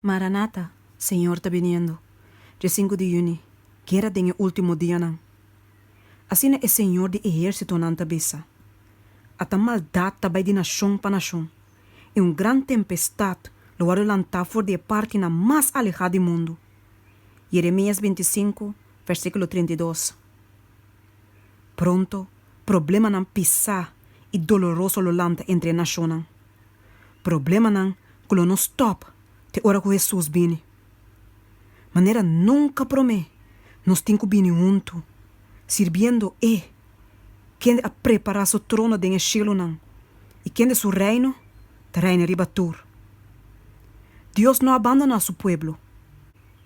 Maranata, Senhor está viniendo. Dia 5 de junho, guerra tem o último dia não. Assim é o Senhor de exército não está bisa. A maldade está de nação para nação. E grande tempestade lo vai lançar por de parte na mais alejada do mundo. Jeremias 25, versículo 32. Pronto, problema não pisar e doloroso lo lanta entre nações. Problema não que lo não stop te hora que Jesus viene. Maneira nunca promete, nós temos que vir junto, servindo quem a preparar seu trono de cielo não, e quem de seu reino, te reina ribatur. Deus não abandona seu povo,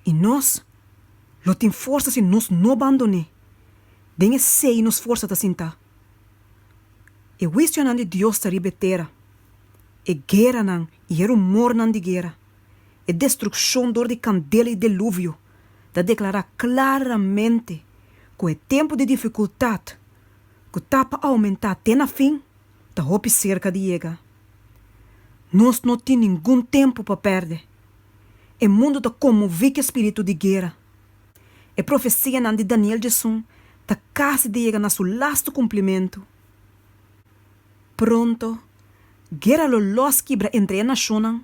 e nós, lo tem força se nós não abandone, dengue sei nos força ta sinta. E questionando de Deus ta ribetera, e guerra não, e rumor não de guerra, e destruição door de candela e dilúvio, da declarar claramente que o tempo de dificuldade, que tapa aumentar até na fim, da hope cerca de chega. Nós não temos nenhum tempo para perder. O mundo está comovido com o espírito de guerra. E profecia de Daniel Jesus está quase de chegar na seu lasto cumprimento. Pronto, guerra lo los quebra entre as nações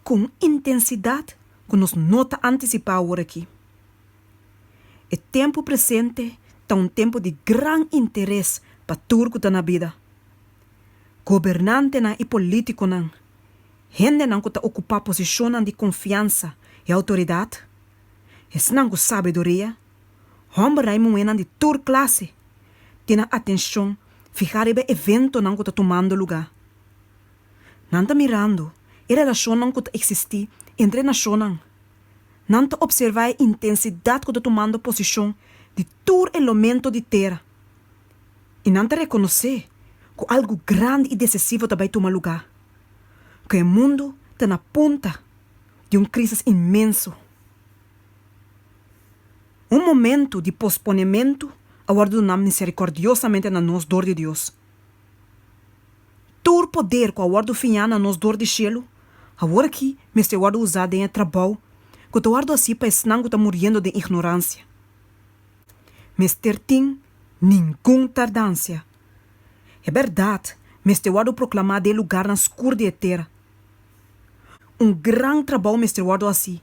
com intensidade que nós não está antecipado aqui. O tempo presente está tempo de grande interesse para tudo que está na vida. Governante e político não, gente não que está ocupar posição de confiança e autoridade, es não com sabedoria, homem e mulher de toda classe, tem atenção, fijar ebe evento não que está tomando lugar. Não está mirando a relação não que está existir entre nações. Não está observar a intensidade que está tomando posição de todo elemento de terra. E não está reconhecer que algo grande e decisivo também toma lugar. Que o mundo está na ponta de crise imenso. Momento de posponimento aguardo misericordiosamente na nós dor de Deus. Todo poder que aguardo finhar na nós dor de cielo, agora aqui me estou guardo usado em trabalho, que estou guardo assim para esnar que está morrendo de ignorância. Mister tem nenhuma tardância. É verdade, me estou guardo proclamar de lugar na escura de terra. Grande trabalho me estou guardo assim.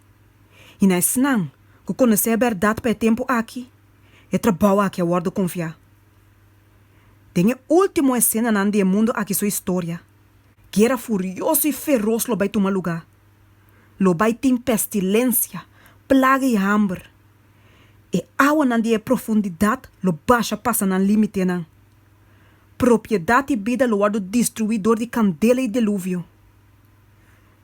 E na esnar que conhecer a verdade para o tempo aqui, é trabalho aqui eu guardo confiar. Tem a última cena do mundo aqui sua história. Guerra furioso e feroz lo vai tomar lugar. Lo vai ter pestilência, plaga e hambre. E água na profundidade lo baixa passa no limite não. Propriedade e vida lo guardo destruidor de candela e dilúvio.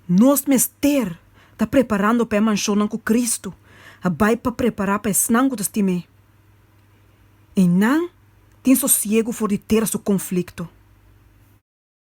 Nós mester está preparando para a mansão com Cristo, a vai para preparar para esnar com o E não tem sossego for de ter seu conflito.